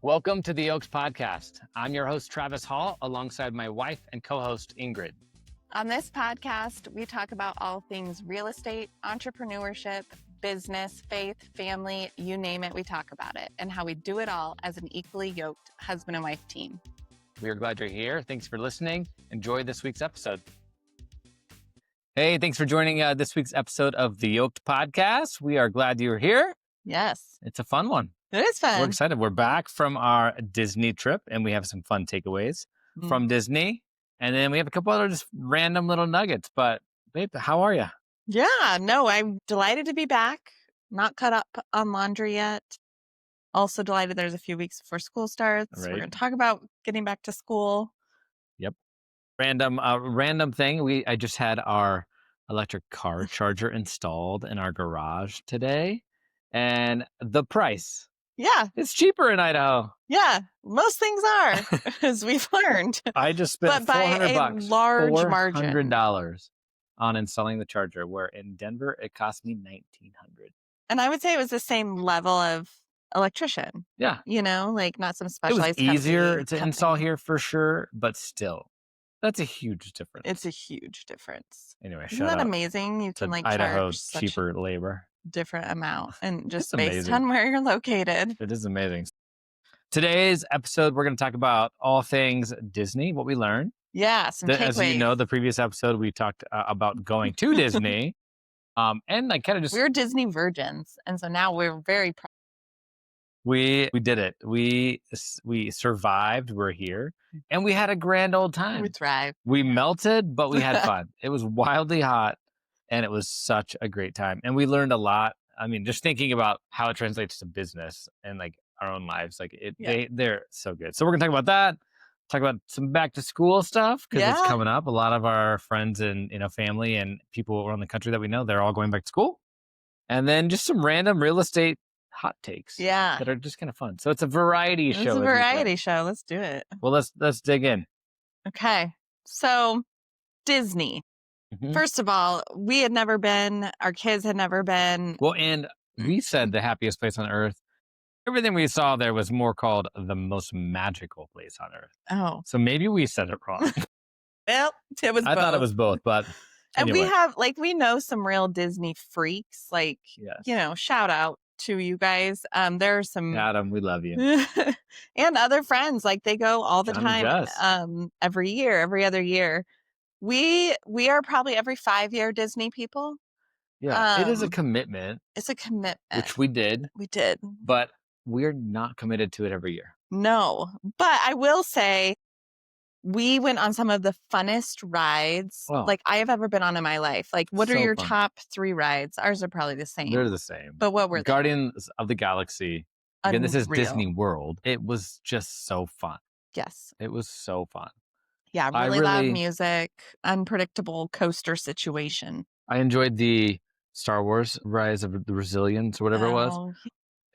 Welcome to the Oaks Podcast. I'm your host, Travis Hall, alongside my wife and co-host, Ingrid. On this podcast, we talk about all things real estate, entrepreneurship, business, faith, family, you name it, we talk about it, and how we do it all as an equally yoked husband and wife team. We are glad you're here. Thanks for listening. Enjoy this week's episode. Hey, thanks for joining this week's episode of the Yoked Podcast. We are glad you're here. Yes. It's a fun one. It is fun. We're excited. We're back from our Disney trip, and we have some fun takeaways from Disney. And then we have a couple other just random little nuggets. But, babe, how are you? Yeah, no, I'm delighted to be back. Not caught up on laundry yet. Also delighted there's a few weeks before school starts. Right. We're going to talk about getting back to school. Yep. Random thing. I just had our electric car charger installed in our garage today. And the price. Yeah. It's cheaper in Idaho. Yeah. Most things are, as we've learned. I just spent but by $400. a large margin. $400 on installing the charger, where in Denver, it cost me $1,900. And I would say it was the same level of electrician. Yeah. You know, like not some specialized It was easier to company. install here for sure, but still, that's a huge difference. It's a huge difference. Anyway, Isn't that amazing? You can like Idaho charge cheaper labor. Different amount and just It's based amazing. on where you're located. It is amazing. Today's episode, we're going to talk about all things Disney, what we learned. Yeah, some takeaways. As you know, the previous episode, we talked about going to Disney. And like kind of just... We're Disney virgins. And so now we're very proud. We did it. We survived. We're here. And we had a grand old time. We thrived. We melted, but we had fun. It was wildly hot. And it was such a great time. And we learned a lot. I mean, just thinking about how it translates to business and like our own lives, like they're so good. So we're going to talk about that. Talk about some back to school stuff because it's coming up. A lot of our friends and family and people around the country that we know, they're all going back to school. And then just some random real estate hot takes that are just kind of fun. So it's a variety show. It's a variety show. Let's do it. Well, let's dig in. Okay. So Disney. Mm-hmm. First of all, we had never been. Our kids had never been. Well, and we said the happiest place on earth. Everything we saw there was more called the most magical place on earth. Oh. So maybe we said it wrong. Well, it was both. I thought it was both, but anyway. And we know some real Disney freaks. Like, shout out to you guys. There are some... Adam, we love you. And other friends. Like, they go all the time. Every year, every other year. We are probably every 5-year Disney people. Yeah, it is a commitment. It's a commitment. Which we did. We did. But we're not committed to it every year. No. But I will say we went on some of the funnest rides like I have ever been on in my life. Like, what are your top 3 rides? Ours are probably the same. They're the same. But what were they? Guardians of the Galaxy. Again, this is Disney World. It was just so fun. Yes. It was so fun. Yeah, really loud music, unpredictable coaster situation. I enjoyed the Star Wars Rise of the Resilience or whatever it was.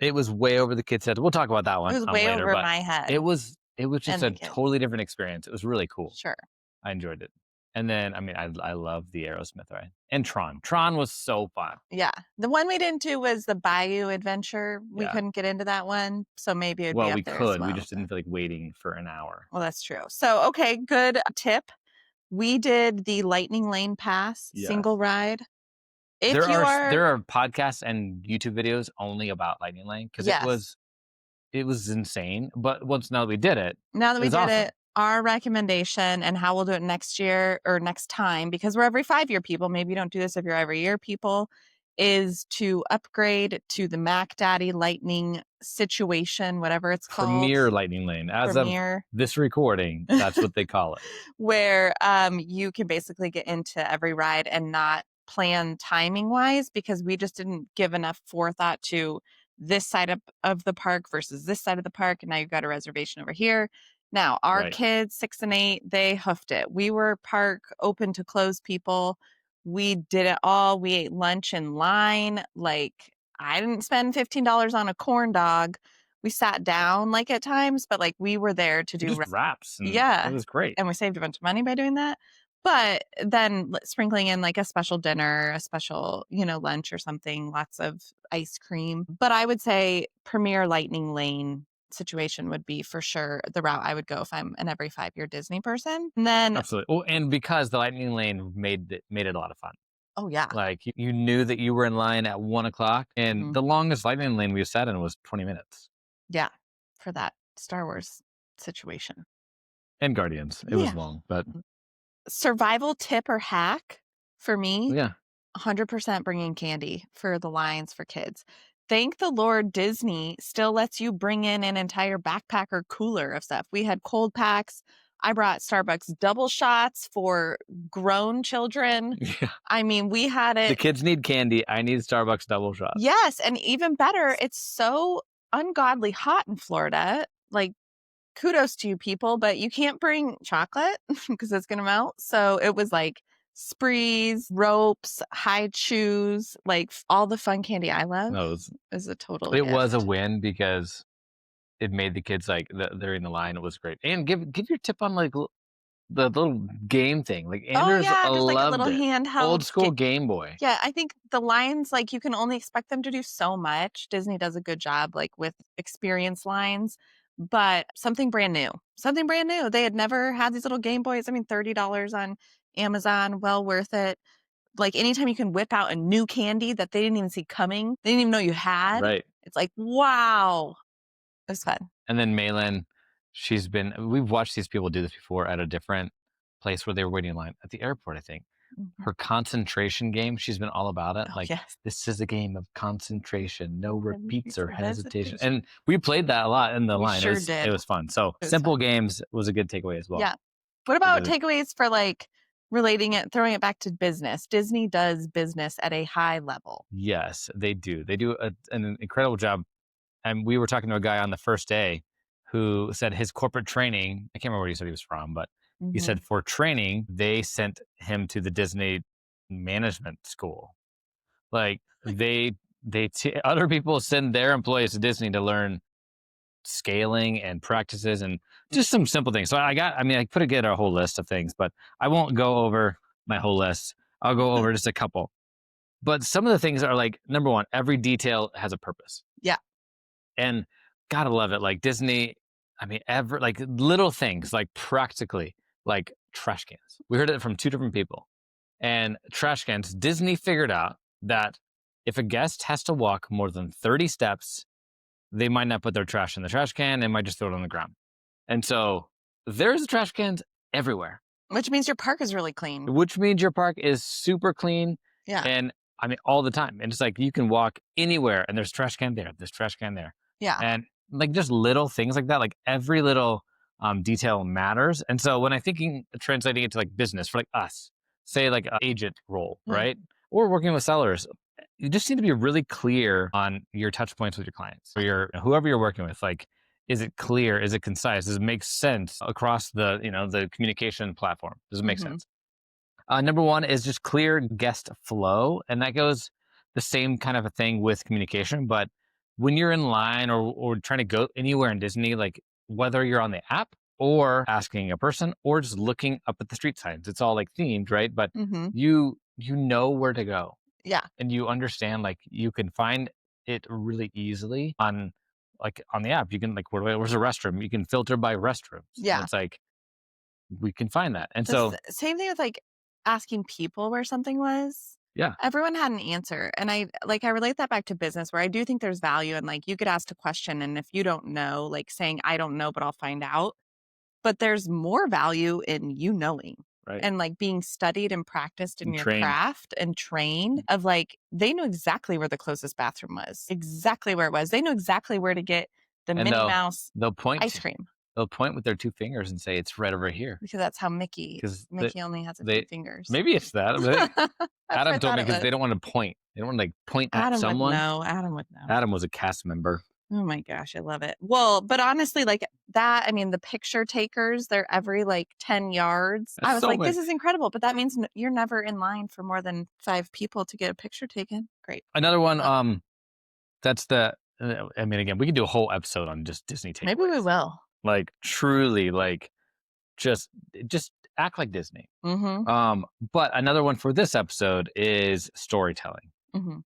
It was way over the kids' heads. We'll talk about that one. It was way over my head. It was just a totally different experience. It was really cool. Sure. I enjoyed it. And then, I mean, I love the Aerosmith ride. And Tron. Tron was so fun. Yeah. The one we didn't do was the Bayou Adventure. We couldn't get into that one. So maybe it would be up there as well. We could. We just didn't feel like waiting for an hour. Well, that's true. So, okay, good tip. We did the Lightning Lane Pass single ride. There are podcasts and YouTube videos only about Lightning Lane because it was insane. But now that we did it, our recommendation and how we'll do it next year or next time, because we're every 5-year people, maybe you don't do this if you're every year people, is to upgrade to the Mac Daddy Lightning situation, whatever it's called. Premier Lightning Lane. As of this recording, that's what they call it. Where you can basically get into every ride and not plan timing wise, because we just didn't give enough forethought to this side of the park versus this side of the park. And now you've got a reservation over here. Now, our kids, 6 and 8, they hoofed it. We were park open to close people. We did it all. We ate lunch in line. Like, I didn't spend $15 on a corn dog. We sat down like at times, but like we were there to do wraps. Yeah. It was great. And we saved a bunch of money by doing that. But then sprinkling in like a special dinner, a special, lunch or something, lots of ice cream. But I would say Premier Lightning Lane situation would be for sure the route I would go if I'm an every 5-year Disney person. And then, Absolutely. Oh, and because the lightning lane made it a lot of fun. oh yeah. Like you knew that you were in line at 1 o'clock, and Mhm. the longest lightning lane we sat in was 20 minutes. Yeah, for that Star Wars situation. And Guardians, it was Yeah. long, but Survival tip or hack for me, yeah, 100% bringing candy for the lines for kids. Thank the Lord Disney still lets you bring in an entire backpack or cooler of stuff. We had cold packs. I brought Starbucks double shots for grown children. yeah. I mean, we had The it. kids need candy. I need Starbucks double shots. Yes, and even better, it's so ungodly hot in Florida. Like, kudos to you people, but you can't bring chocolate because it's going to melt. So it was like sprees, ropes, high chews, like all the fun candy I love No, is a total it was a gift. win because it made the kids like they're in the line. It was great. And give your tip on like the little game thing. Like Oh Anders yeah, just like a loved little it. Old handheld. school Game Boy. Yeah, I think the lines, like you can only expect them to do so much. Disney does a good job, like with experience lines, but something brand new. Something brand new. They had never had these little Game Boys. I mean, $30 on Amazon, well worth it. Like anytime you can whip out a new candy that they didn't even see coming, they didn't even know you had. Right. It's like, wow. It was fun. And then Malin, we've watched these people do this before at a different place where they were waiting in line at the airport, I think. Mhm. Her concentration game, she's been all about it. Oh, Like, yes. this is a game of concentration, no repeats Repeats or or hesitation. hesitation. And we played that a lot in the We line. sure It did. was fun. So It was fun. simple games was a good takeaway as well. Yeah. What about Because takeaways for like relating it, throwing it back to business? Disney does business at a high level. yes, they do. They do an incredible job. And we were talking to a guy on the first day who said his corporate training, I can't remember where he said he was from, but he Hmm. said for training, they sent him to the Disney management school. Like other people send their employees to Disney to learn scaling and practices and just some simple things. So I put together a whole list of things, but I won't go over my whole list. I'll go over just a couple. But some of the things are like, number one, every detail has a purpose. Yeah. And gotta love it. Like Disney, I mean, ever like little things, like practically, like trash cans. We heard it from two different people. And trash cans, Disney figured out that if a guest has to walk more than 30 steps, they might not put their trash in the trash can. They might just throw it on the ground. And so there's trash cans everywhere, Which means your park is really clean. which means your park is super clean. Yeah. And I mean, all the time. And it's like you can walk anywhere and there's trash can there, there's trash can there. Yeah. And like just little things like that, like every little detail matters. And so when I'm thinking, translating it to like business for like us, say like an agent role, Yeah. right? Or working with sellers, you just need to be really clear on your touch points with your clients or whoever you're working with. Like, is it clear? Is it concise? Does it make sense across the communication platform? Does it make Mhm. sense? Number one is just clear guest flow. And that goes the same kind of a thing with communication. But when you're in line or trying to go anywhere in Disney, like whether you're on the app or asking a person or just looking up at the street signs, it's all like themed, right? But Mhm. you know where to go Yeah. and you understand like you can find it really easily on the app. You can like where's a restroom? You can filter by restrooms. And Yeah. it's like we can find that. And The so same thing with like asking people where something was. yeah, Everyone had an answer. And I relate that back to business where I do think there's value in like you could ask a question and if you don't know, like saying I don't know, but I'll find out. But there's more value in you knowing right. and like being studied and practiced in And your trained. craft and trained of like they knew exactly where the closest bathroom was, exactly where it was. They knew exactly where to get the And Minnie Mouse they'll point ice cream they'll point with their two fingers and say it's right over here because that's how Mickey because Mickey only has a few they fingers. maybe it's that. That's what I Adam told thought me it because was. they don't want to point. They don't want to like point at Adam would someone. know. Adam would know. Adam was a cast member. Oh my gosh, I love it. Well, but honestly, like that, I mean, the picture takers, they're every like 10 yards. I That's was so like, many. this is incredible, but that means you're never in line for more than 5 people to get a picture taken. Great. Another one. Love it. That's the. I mean, again, we can do a whole episode on just Disney Maybe we takeaways. will. Like truly, like just act like Disney. Mhm. But another one for this episode is storytelling. Mhm.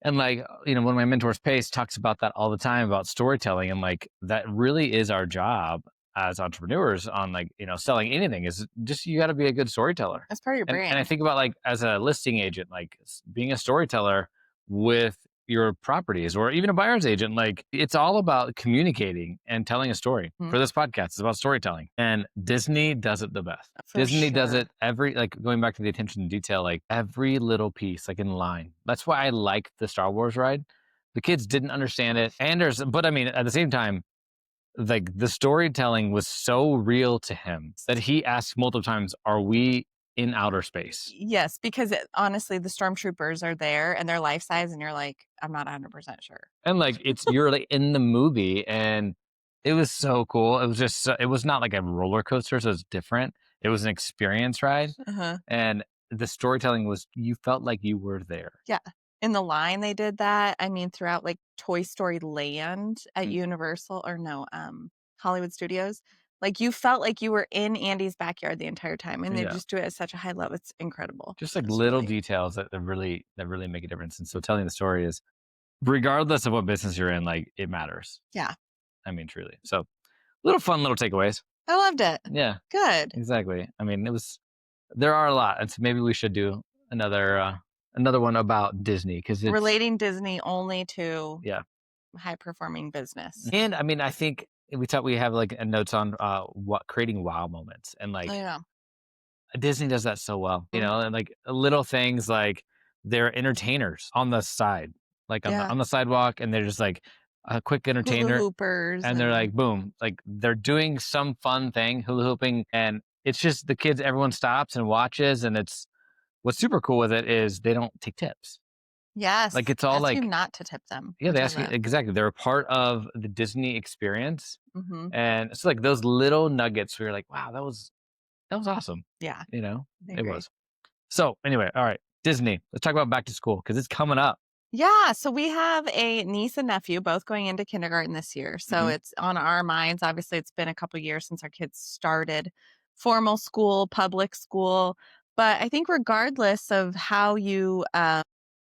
And like, one of my mentors, Pace, talks about that all the time about storytelling. And like, that really is our job as entrepreneurs on like, selling anything is just, you got to be a good storyteller. That's part of your And I brand. think about like, as a listing agent, like being a storyteller with your properties or even a buyer's agent, like it's all about communicating and telling a story. Mhm. For this podcast, it's about storytelling. And Disney does it the best. For Disney does sure. it every, like going back to the attention to detail, like every little piece, like in line. That's why I like the Star Wars ride. The kids didn't understand it. But I mean, at the same time, like the storytelling was so real to him that he asked multiple times, "Are we in outer space?" Yes, because honestly, the stormtroopers are there and they're life size, and you're like, I'm not 100% sure. And like you're like in the movie, and it was so cool. It was it was not like a roller coaster, so it's different. It was an experience ride, Uh-huh. and the storytelling was, you felt like you were there. Yeah. In the line, they did that. I mean, throughout like Toy Story Land at Mm, Universal or no, Hollywood Studios. Like you felt like you were in Andy's backyard the entire time. And they yeah, just do it at such a high level. It's incredible. just like It's little really, details that really make a difference. And so telling the story is, regardless of what business you're in, like it matters. yeah. I mean, truly. So little fun little takeaways. I loved it. Yeah, Good. exactly. I mean, there are a lot, and so maybe we should do another one about Disney, because it's, Relating Disney only to yeah. high performing business. And I mean, I think we have like a notes on what creating wow moments, and Oh, like yeah. Disney does that so well, Mhm. and like little things like they're entertainers on the side, like on the Yeah. on the sidewalk, and they're just like a quick Hula entertainer, hoopers and they're and like boom, like they're doing some fun thing, hula hooping, and it's just the kids, everyone stops and watches, and it's what's super cool with it is they don't take tips. Like yes, it's all ask you like, not to tip them, yeah, which they I ask you love. exactly. They're a part of the Disney experience. Mhm. And it's like those little nuggets where you're like, wow, that was awesome. Yeah, I It agree. was. So anyway, all right, Disney. Let's talk about back to school because it's coming up. Yeah, so we have a niece and nephew both going into kindergarten this year. So Mhm. it's on our minds. Obviously, it's been a couple years since our kids started formal school, public school. But I think regardless of how you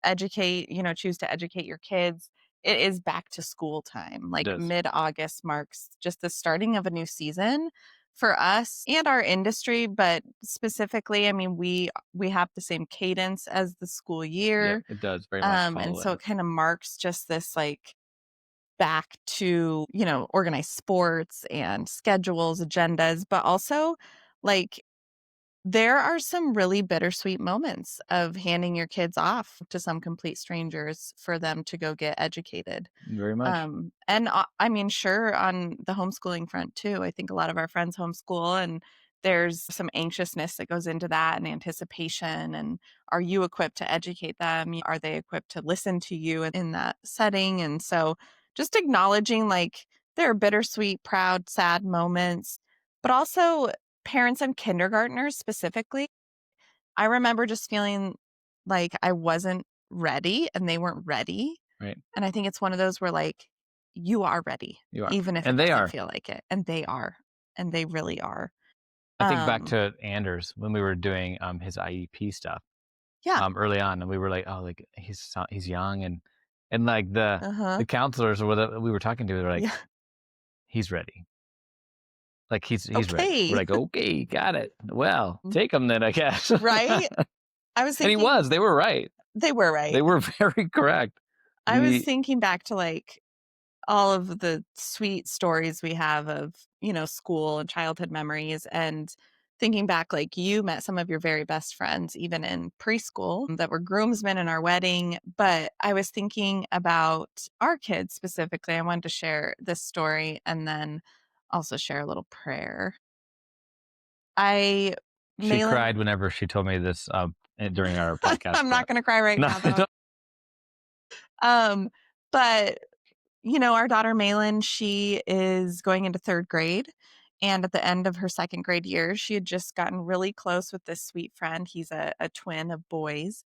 educate, choose to educate your kids, it is back to school time. It Like is. mid-August marks just the starting of a new season for us and our industry, but specifically, I mean, we have the same cadence as the school Yep, year. it does very much And follow so that. it kind of marks just this like back to, organized sports and schedules, agendas, but also like there are some really bittersweet moments of handing your kids off to some complete strangers for them to go get educated. Very much. And I mean, sure, on the homeschooling front too, I think a lot of our friends homeschool and there's some anxiousness that goes into that and anticipation. And are you equipped to educate them? Are they equipped to listen to you in that setting? And so just acknowledging like there are bittersweet, proud, sad moments, but also parents and kindergartners specifically. I remember just feeling like I wasn't ready and they weren't ready. Right. And I think it's one of those where like you are ready, You are. even if it And they doesn't are. feel like it. And they are. And they really are. I think back Um, to Anders when we were doing his IEP stuff yeah. early on, and we were like, oh, like he's young, and like the Uh-huh. counselors or whatever we were talking to, they're like, Yeah. he's ready. Like he's ready. We're Okay. like, okay, got it. Well, take him then, I guess. Right? I was And he thinking was. They were right. they were They right. were very correct. I was We thinking back to like all of the sweet stories we have of, school and childhood memories and thinking back like you met some of your very best friends even in preschool that were groomsmen in our wedding, but I was thinking about our kids specifically. I wanted to share this story and then also share a little prayer. I She Malin cried whenever she told me this during our podcast I'm not prep. going to cry right No, now though. But our daughter Malin, she is going into third grade. And at the end of her second grade year, she had just gotten really close with this sweet friend. He's a twin of boys.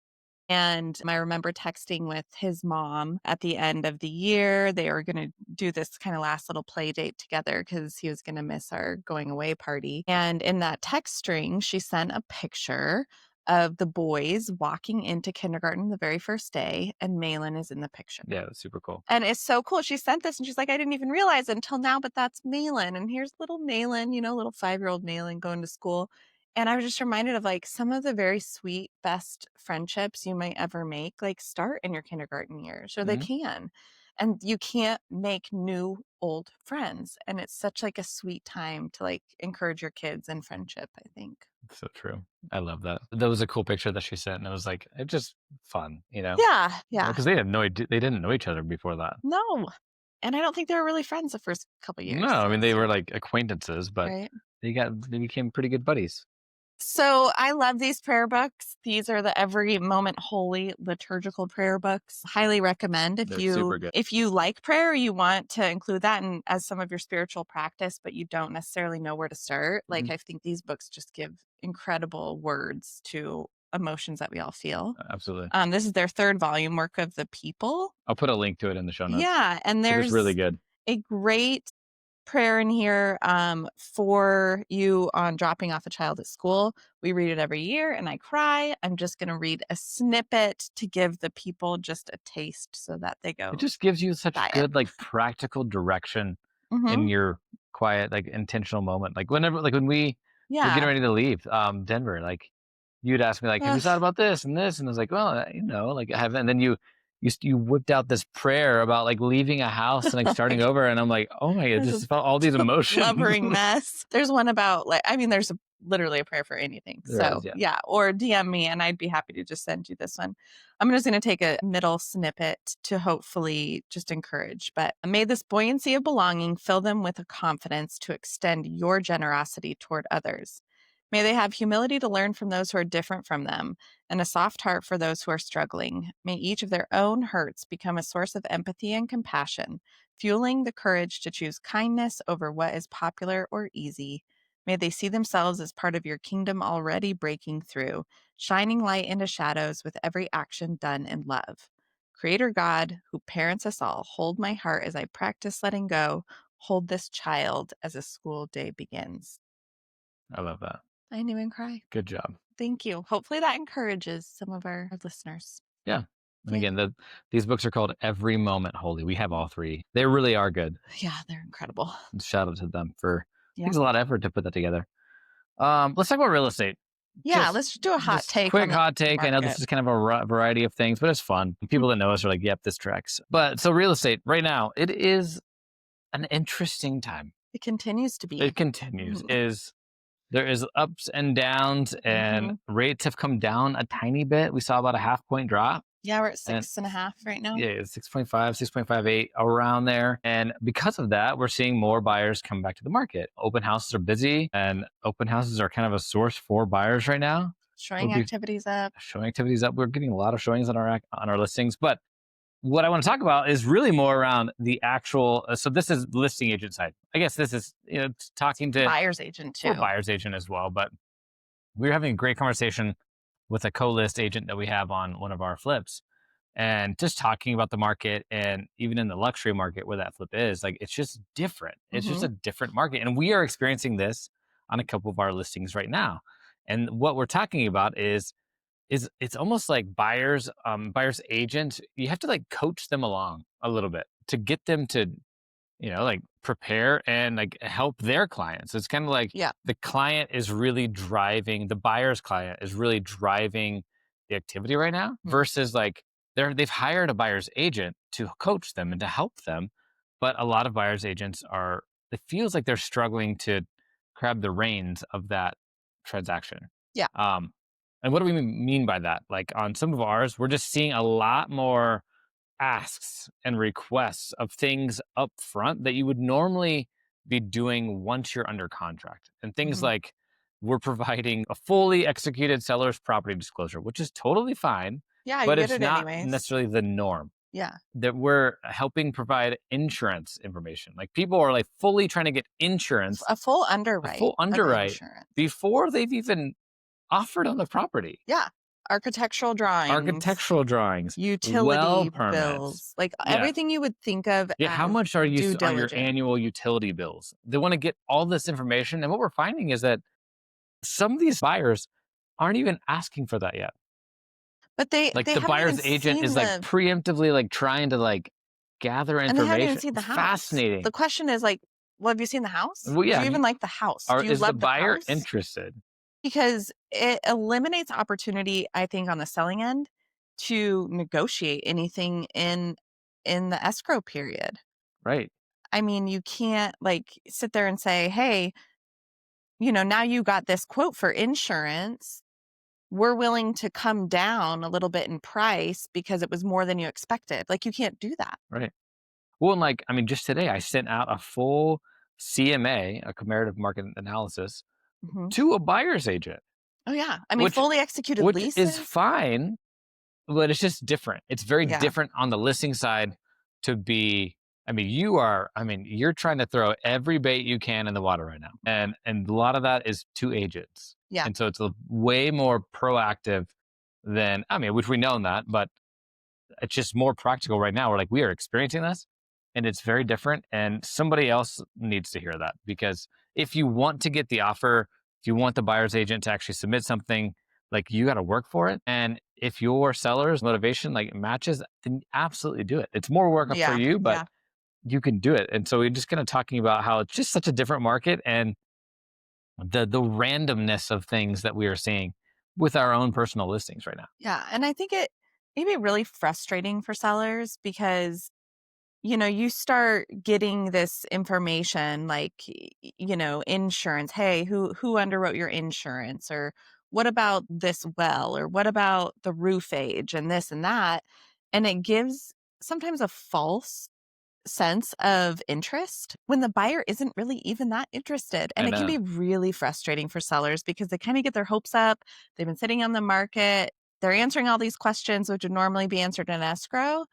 And I remember texting with his mom at the end of the year. They were going to do this kind of last little play date together because he was going to miss our going away party. And in that text string, she sent a picture of the boys walking into kindergarten the very first day, and Malin is in the picture. Yeah, that's super cool. And it's so cool. She sent this and she's like, I didn't even realize it until now, but that's Malin. And here's little Malin, little 5-year-old Malin going to school. And I was just reminded of like some of the very sweet, best friendships you might ever make, like start in your kindergarten years, or they can. And you can't make new old friends. And it's such like a sweet time to like encourage your kids in friendship, I think. So true. I love that. That was a cool picture that she sent, and it was like, it's just fun, Yeah. Yeah. because they didn't know each other before that. No. And I don't think they were really friends the first couple No, years. I mean they So, were like acquaintances, but right. they became pretty good buddies. So I love these prayer books. These are the Every Moment Holy liturgical prayer books. Highly recommend They're super good. if you like prayer, you want to include that in, as some of your spiritual practice, but you don't necessarily know where to start. Like I think these books just give incredible words to emotions that we all feel. Absolutely. This is their third volume, Work of the People. I'll put a link to it in the show notes. Yeah, and It is really there's good. a great prayer in here for you on dropping off a child at school. We read it every year and I cry. I'm just going to read a snippet to give the people just a taste so that they go It just gives you such buy it. good, like, practical direction in Mhm. your quiet, like, intentional moment. Like, when we were getting Yeah. ready to leave, Denver, like, you'd ask me, like, "Have you thought Ugh. about this and this?" And I was like, "Well, like, I haven't." And then you whipped out this prayer about, like, leaving a house and, like, starting over, and I'm like, "Oh my god," There's just felt all these a emotions. blubbering mess. There's one about like there's literally a prayer for anything. There is, So yeah. yeah, or DM me and I'd be happy to just send you this one. I'm just going to take a middle snippet to hopefully just encourage. But may this buoyancy of belonging fill them with a confidence to extend your generosity toward others. May they have humility to learn from those who are different from them and a soft heart for those who are struggling. May each of their own hurts become a source of empathy and compassion, fueling the courage to choose kindness over what is popular or easy. May they see themselves as part of your kingdom already breaking through, shining light into shadows with every action done in love. Creator God, who parents us all, hold my heart as I practice letting go. Hold this child as a school day begins. I love that. I didn't even cry. Good job. Thank you. Hopefully that encourages some of our listeners. Yeah. And Yeah. again, these books are called Every Moment Holy. We have all three. They really are good. Yeah, they're incredible. Shout out to them for Yeah. takes a lot of effort to put that together. Let's talk about real estate. Yeah, let's do a hot take. Quick on the hot take. I know this market. is kind of a variety of things, but it's fun. People that know us are like, "Yep, this tracks." But so real estate right now, it is an interesting time. It continues to be. It continues. Mhm. Is There is ups and downs, and Mhm. rates have come down a tiny bit. We saw about a half point drop. Yeah, we're at And 6.5 right now. yeah, it's 6.5, 6.58, around there. And because of that, we're seeing more buyers come back to the market. Open houses are busy, and open houses are kind of a source for buyers right now. Showing activities up. Showing activities up. We're getting a lot of showings on our listings. But what I want to talk about is really more around the actual. So this is listing agent side. I guess this is talking to Buyer's agent or too. buyer's agent as well. But we were having a great conversation with a co-list agent that we have on one of our flips, and just talking about the market, and even in the luxury market where that flip is, like, it's just different. It's just a Mhm. different market, and we are experiencing this on a couple of our listings right now. And what we're talking about is it's almost like buyer's agent. You have to like coach them along a little bit to get them to like prepare and like help their clients. It's kind of like Yeah. the client is really driving, the buyer's client is really driving the activity right now, versus like they've hired a buyer's agent to coach them and to help them. But a lot of buyer's agents it feels like they're struggling to grab the reins of that transaction. Yeah. And what do we mean by that? Like on some of ours, we're just seeing a lot more asks and requests of things up front that you would normally be doing once you're under contract. And things Mhm. like we're providing a fully executed seller's property disclosure, which is totally fine, Yeah, you but get it's it not anyways. necessarily the norm. Yeah. That we're helping provide insurance information. Like people are like fully trying to get insurance, A full a underwrite full of underwrite insurance. before they've even offered on the property. Yeah. architectural drawings, architectural drawings, well utility permits. bills, like Yeah. everything you would think of Yeah, how as much are you due on your diligence. annual utility bills? They wanna get all this information, and what we're finding is that some of these buyers aren't even asking for that yet. But they Like, they the haven't even buyer's agent seen is, like, the preemptively, like, trying to, like, gather and they haven't even information. seen the house. The Fascinating. question is like, "Well, have you seen the house? Well, Do yeah, you have even you like the house? or Do you is the love the buyer house?" interested? Because it eliminates opportunity, I think, on the selling end to negotiate anything in the escrow period. Right, I mean, you can't, like, sit there and say, "Hey, now you got this quote for insurance. We're willing to come down a little bit in price because it was more than you expected." Like, you can't do that. right. Well, and, like, I mean, just today, I sent out a full CMA, a comparative market analysis, Mhm. to a buyer's agent, Oh, yeah. I mean, which fully executed which is leases. fine. But it's just different. It's very Yeah. different on the listing side to be I mean, you're trying to throw every bait you can in the water right now. And a lot of that is to agents. Yeah. And so it's a way more proactive than I mean, which we know that, but it's just more practical right now. We're like, we are experiencing this and it's very different. And somebody else needs to hear that because if you want to get the offer, if you want the buyer's agent to actually submit something, like you got to work for it. And if your seller's motivation like matches, then absolutely do it. It's more work for Yeah. you, but Yeah. you can do it. And so we're just kind of talking about how it's just such a different market and the randomness of things that we are seeing with our own personal listings right now. Yeah. And I think it may be really frustrating for sellers because you start getting this information like, insurance. Hey, who underwrote your insurance? Or what about this well? Or what about the roof age and this and that? And it gives sometimes a false sense of interest when the buyer isn't really even that interested. And I it can know, be really frustrating for sellers because they kind of get their hopes up. They've been sitting on the market. They're answering all these questions, which would normally be answered in escrow,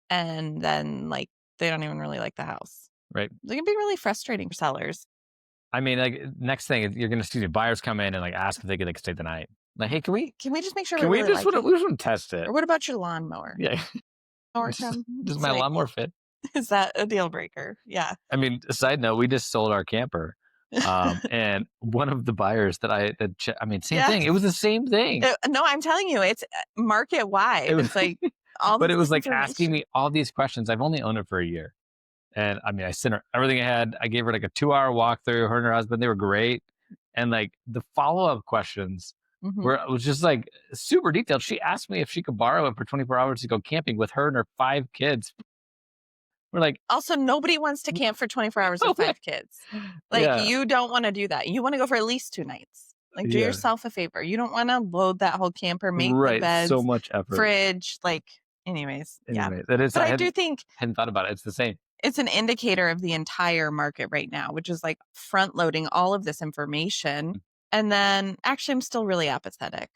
and then, like, they don't even really like the house. right? It can be really frustrating for sellers. I mean, like next thing is you're gonna see the buyers come in and like ask if they could like stay the night. Like, hey, Can we just make sure we can we really just like it? we just want to test it? Or what about your lawnmower? Yeah, Mower just come? does It's my like, lawnmower fit? is that a deal breaker? Yeah. I mean, a side note, we just sold our camper, and one of the buyers I mean, same thing. It Yes. was the same thing. No, I'm telling you, it's market It wide. was, It's like all but this it was like asking information. me all these questions. I've only owned it for a year, and I mean, I sent her everything I had. I gave her like a 2 hour walkthrough. Her and her husband, they were great, and like the follow up questions Mhm. where it was just like super detailed. She asked me if she could borrow it for 24 hours to go camping with her and her 5 kids. We're like, Also, nobody wants to camp for 24 hours with 5 kids. Like, yeah, you don't wanna do that. You wanna go for at least 2 nights. Like, do yeah, yourself a favor. You don't wanna load that whole camper, make the right. So beds, much effort. fridge, like, anyways, yeah. Anyway, that is But I I do think hadn't thought about it. It's the same. it's an indicator of the entire market right now, which is, like, front loading all of this information, and then actually, I'm still really apathetic.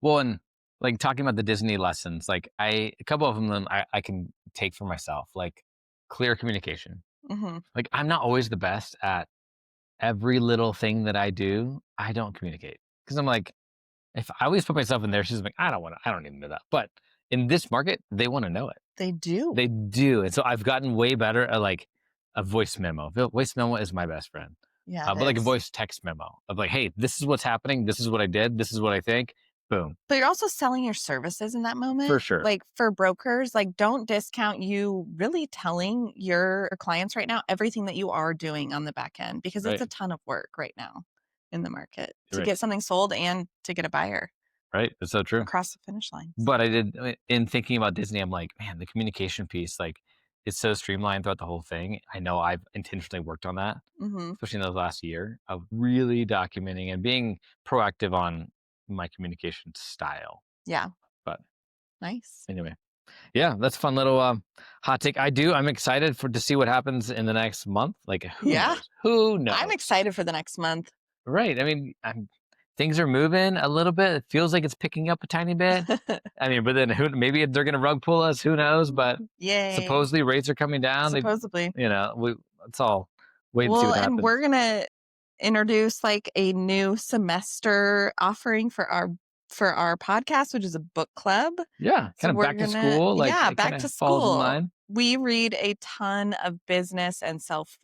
Well, and like talking about the Disney lessons, like a couple of them I can take for myself, like clear communication. Mhm. Like I'm not always the best at every little thing that I do. I don't communicate because I'm like, if I always put myself in their shoes, I'm like, I don't even know that. But in this market, they want to know it. They do. They do. And so I've gotten way better at like a voice memo. Voice memo is my best friend. Yeah, it But like a is. voice text memo of like, hey, this is what's happening. This is what I did. This is what I think. Boom. But you're also selling your services in that For moment. sure. Like, for brokers, like, don't discount you really telling your clients right now everything that you are doing on the back end because it's Right. a ton of work right now in the market to Right. get something sold and to get a buyer Right. That's so true. across the finish lines. But in thinking about Disney, I'm like, man, the communication piece, like, it's so streamlined throughout the whole thing. I know I've intentionally worked on that, Mhm. especially in the last year, of really documenting and being proactive on my communication style. Yeah. But Nice. anyway, yeah, that's a fun little hot take. I'm excited for to see what happens in the next month. Like, who Yeah. knows? Who I'm knows? excited for the next month. Right. I mean, things are moving a little bit. It feels like it's picking up a tiny bit. I mean, but then maybe they're going to rug pull us. Who knows? But Yay. supposedly rates are coming down. Supposedly. It's all wait and see Well, what and happens. we're gonna introduce, like, a new semester offering for our for our podcast, which is a book club. Yeah, So kind of back to school. Like, yeah, it back kind to of falls in school. line. We read a ton of business and self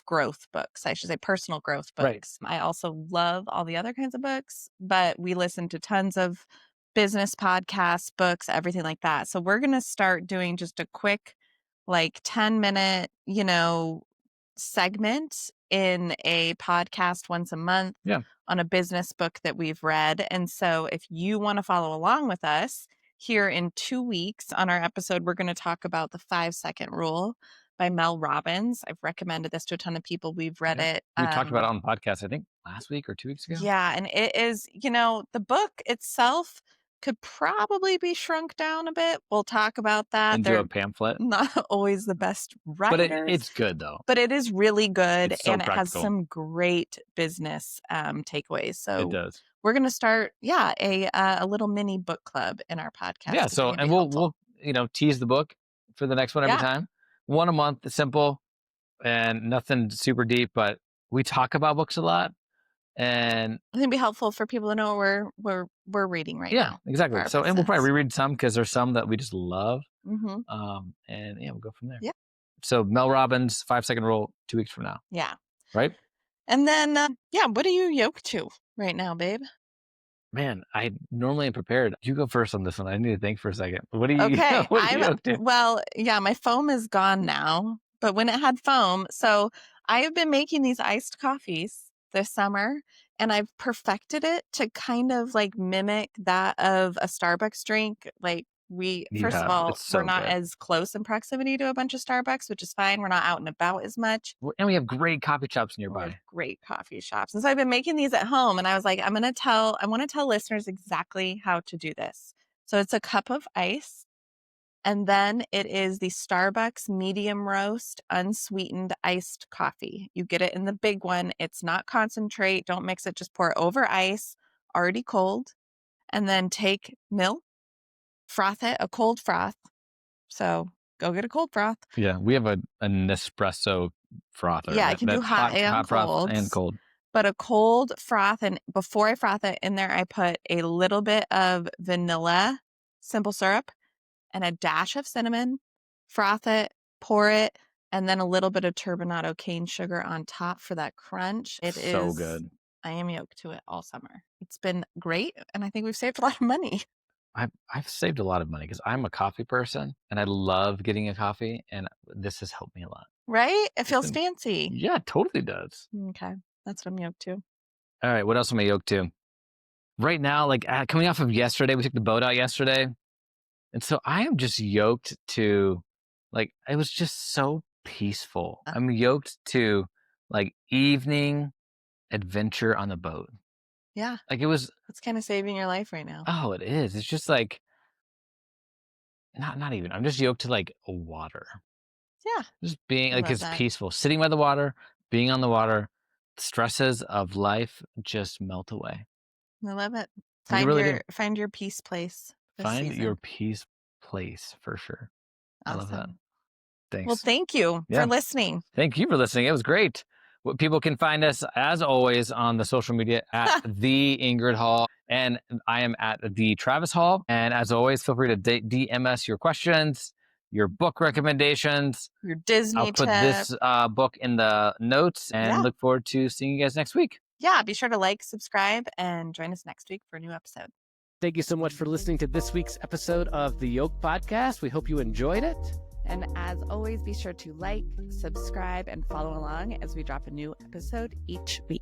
growth books. I should say personal growth Right. books. I also love all the other kinds of books, but we listen to tons of business podcasts, books, everything like that. So we're going to start doing just a quick, like 10-minute, segment in a podcast once a month Yeah. on a business book that we've read. And so if you want to follow along with us, here in 2 weeks on our episode, we're going to talk about the 5-second rule by Mel Robbins. I've recommended this to a ton of people. We've read it. We talked about it on the podcast, I think last week or 2 weeks ago. Yeah. And it is, the book itself could probably be shrunk down a bit. We'll talk about that. And They're do a pamphlet. not always the best writers. But it's good, though. But it is really good, It's so and it has practical. some great business takeaways. So It does. we're going to start, a little mini book club in our podcast. Yeah. So, and we'll tease the book for the next one every time. One a month, simple, and nothing super deep. But we talk about books a lot, and I think it'd be helpful for people to know what we're reading right now. Yeah, exactly. So, and we'll probably reread some because there's some that we just love. Mm-hmm. And yeah, we'll go from there. Yeah. So Mel Robbins, 5-second rule, 2 weeks from now. Yeah. Right. And then, what are you yoked to right now, babe? Man, I normally am prepared. You go first on this one. I need to think for a second. What are you? Okay. What are you yoked to? Well, yeah, my foam is gone now, but when it had foam, so I have been making these iced coffees this summer, and I've perfected it to kind of like mimic that of a Starbucks drink. Like first of all, we're not as close in proximity to a bunch of Starbucks, which is fine. We're not out and about as much. And we have great coffee shops nearby. We have great coffee shops. And so I've been making these at home, and I was like, I want to tell listeners exactly how to do this. So it's a cup of ice. And then it is the Starbucks medium roast unsweetened iced coffee. You get it in the big one. It's not concentrate. Don't mix it. Just pour it over ice, already cold. And then take milk, froth it, a cold froth. So go get a cold froth. Yeah, we have an Nespresso frother. Yeah, I can do hot and cold. And cold. But a cold froth, and before I froth it in there, I put a little bit of vanilla simple syrup and a dash of cinnamon, froth it, pour it, and then a little bit of turbinado cane sugar on top for that crunch. It is so good. I am yoked to it all summer. It's been great, and I think we've saved a lot of money. I've saved a lot of money because I'm a coffee person, and I love getting a coffee, and this has helped me a lot. Right? It feels fancy. Yeah, it totally does. Okay. That's what I'm yoked to. All right. What else am I yoked to? Right now, like coming off of yesterday, we took the boat out yesterday. And so I am just yoked to, like, it was just so peaceful. I'm yoked to, like, evening adventure on the boat. Yeah. Like, it was. It's kind of saving your life right now. Oh, it is. It's just like, not even. I'm just yoked to, like, water. Yeah. Just being, like, it's peaceful. Sitting by the water, being on the water, stresses of life just melt away. I love it. Find your peace place. Find your peace place for sure. Awesome. I love that. Thanks. Well, thank you for listening. Thank you for listening. It was great. People can find us, as always, on the social media at the Ingrid Hall, and I am at the Travis Hall. And as always, feel free to DM us your questions, your book recommendations, your Disney I'll put this book in the notes, and look forward to seeing you guys next week. Yeah, be sure to like, subscribe, and join us next week for a new episode. Thank you so much for listening to this week's episode of the Yoke Podcast. We hope you enjoyed it. And as always, be sure to like, subscribe, and follow along as we drop a new episode each week.